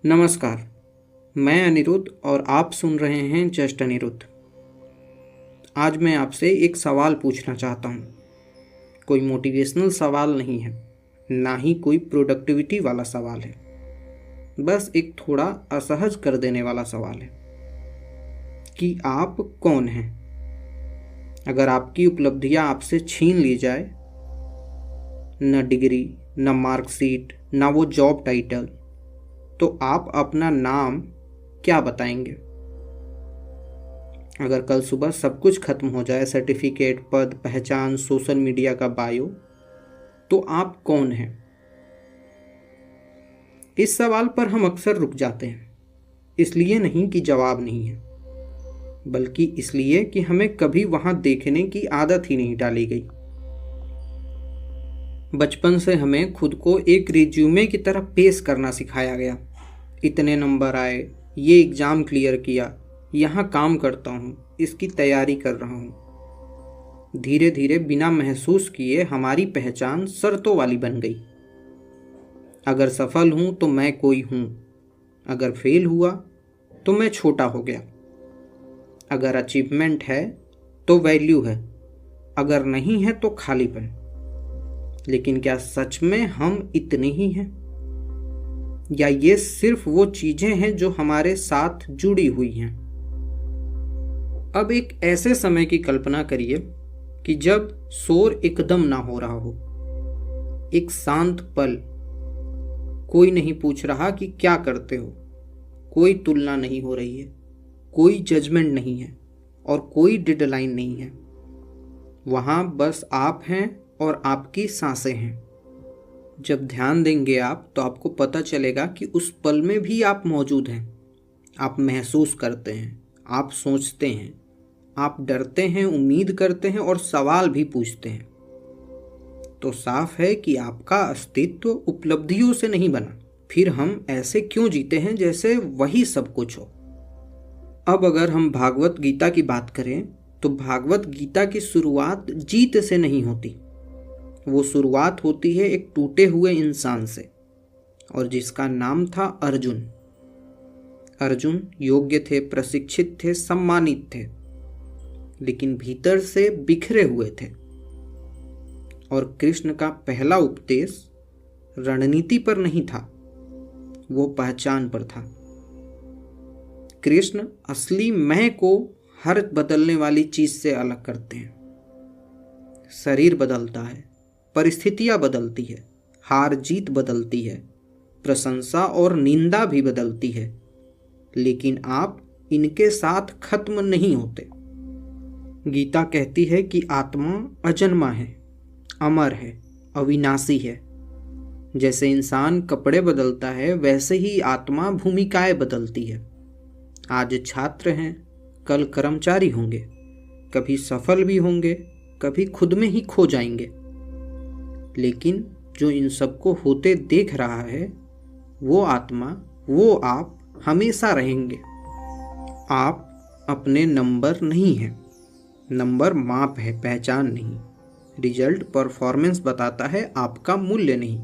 नमस्कार। मैं अनिरुद्ध और आप सुन रहे हैं जस्ट अनिरुद्ध। आज मैं आपसे एक सवाल पूछना चाहता हूँ। कोई मोटिवेशनल सवाल नहीं है, ना ही कोई प्रोडक्टिविटी वाला सवाल है। बस एक थोड़ा असहज कर देने वाला सवाल है कि आप कौन हैं। अगर आपकी उपलब्धियाँ आपसे छीन ली जाए, न डिग्री, न मार्कशीट, न वो जॉब टाइटल, तो आप अपना नाम क्या बताएंगे? अगर कल सुबह सब कुछ खत्म हो जाए, सर्टिफिकेट, पद, पहचान, सोशल मीडिया का बायो, तो आप कौन हैं? इस सवाल पर हम अक्सर रुक जाते हैं, इसलिए नहीं कि जवाब नहीं है, बल्कि इसलिए कि हमें कभी वहां देखने की आदत ही नहीं डाली गई। बचपन से हमें खुद को एक रिज्यूमे की तरह पेश करना सिखाया गया। इतने नंबर आए, ये एग्ज़ाम क्लियर किया, यहाँ काम करता हूँ, इसकी तैयारी कर रहा हूँ। धीरे धीरे बिना महसूस किए हमारी पहचान शर्तों वाली बन गई। अगर सफल हूँ तो मैं कोई हूँ, अगर फेल हुआ तो मैं छोटा हो गया। अगर अचीवमेंट है तो वैल्यू है, अगर नहीं है तो खालीपन। लेकिन क्या सच में हम इतने ही हैं, या ये सिर्फ वो चीजें हैं जो हमारे साथ जुड़ी हुई हैं? अब एक ऐसे समय की कल्पना करिए कि जब शोर एकदम ना हो रहा हो, एक शांत पल, कोई नहीं पूछ रहा कि क्या करते हो, कोई तुलना नहीं हो रही है, कोई जजमेंट नहीं है और कोई डेडलाइन नहीं है। वहां बस आप हैं और आपकी सांसें हैं। जब ध्यान देंगे आप, तो आपको पता चलेगा कि उस पल में भी आप मौजूद हैं। आप महसूस करते हैं, आप सोचते हैं, आप डरते हैं, उम्मीद करते हैं और सवाल भी पूछते हैं। तो साफ है कि आपका अस्तित्व उपलब्धियों से नहीं बना। फिर हम ऐसे क्यों जीते हैं जैसे वही सब कुछ हो? अब अगर हम भागवत गीता की बात करें, तो भागवत गीता की शुरुआत जीत से नहीं होती। वो शुरुआत होती है एक टूटे हुए इंसान से, और जिसका नाम था अर्जुन। अर्जुन योग्य थे, प्रशिक्षित थे, सम्मानित थे, लेकिन भीतर से बिखरे हुए थे। और कृष्ण का पहला उपदेश रणनीति पर नहीं था, वो पहचान पर था। कृष्ण असली मैं को हर बदलने वाली चीज से अलग करते हैं। शरीर बदलता है, परिस्थितियां बदलती है, हार जीत बदलती है, प्रशंसा और निंदा भी बदलती है, लेकिन आप इनके साथ खत्म नहीं होते। गीता कहती है कि आत्मा अजन्मा है, अमर है, अविनाशी है। जैसे इंसान कपड़े बदलता है, वैसे ही आत्मा भूमिकाएं बदलती है। आज छात्र हैं, कल कर्मचारी होंगे, कभी सफल भी होंगे, कभी खुद में ही खो जाएंगे। लेकिन जो इन सबको होते देख रहा है, वो आत्मा, वो आप हमेशा रहेंगे। आप अपने नंबर नहीं हैं। नंबर माप है, पहचान नहीं। रिजल्ट, परफॉर्मेंस बताता है, आपका मूल्य नहीं।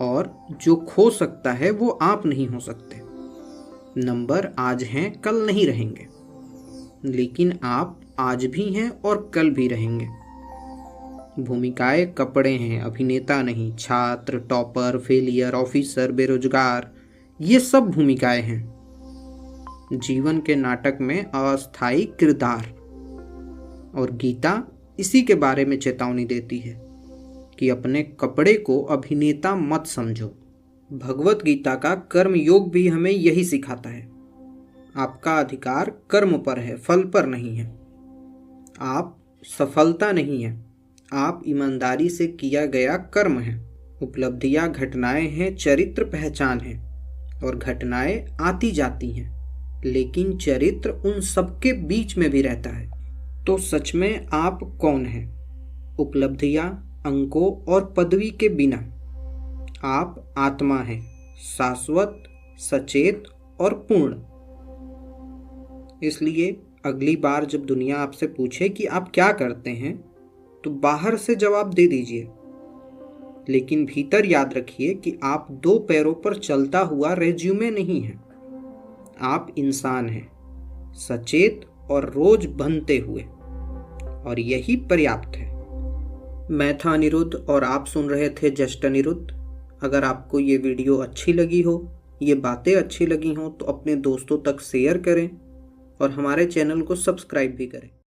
और जो खो सकता है वो आप नहीं हो सकते। नंबर आज हैं, कल नहीं रहेंगे, लेकिन आप आज भी हैं और कल भी रहेंगे। भूमिकाएं कपड़े हैं, अभिनेता नहीं। छात्र, टॉपर, फेलियर, ऑफिसर, बेरोजगार, ये सब भूमिकाएं हैं। जीवन के नाटक में अस्थायी किरदार। और गीता इसी के बारे में चेतावनी देती है कि अपने कपड़े को अभिनेता मत समझो। भगवत गीता का कर्म योग भी हमें यही सिखाता है। आपका अधिकार कर्म पर है, फल पर नहीं है। आप सफलता नहीं है, आप ईमानदारी से किया गया कर्म है। उपलब्धियां घटनाएं हैं, चरित्र पहचान है। और घटनाएं आती जाती हैं, लेकिन चरित्र उन सबके बीच में भी रहता है। तो सच में आप कौन हैं? उपलब्धियां, अंकों और पदवी के बिना आप आत्मा हैं, शाश्वत, सचेत और पूर्ण। इसलिए अगली बार जब दुनिया आपसे पूछे कि आप क्या करते हैं, तो बाहर से जवाब दे दीजिए, लेकिन भीतर याद रखिए कि आप 2 पैरों पर चलता हुआ रेज्यूमे नहीं हैं। आप इंसान हैं, सचेत और रोज बनते हुए, और यही पर्याप्त है। मैं था अनिरुद्ध और आप सुन रहे थे जस्ट अनिरुद्ध। अगर आपको ये वीडियो अच्छी लगी हो, ये बातें अच्छी लगी हों, तो अपने दोस्तों तक शेयर करें और हमारे चैनल को सब्सक्राइब भी करें।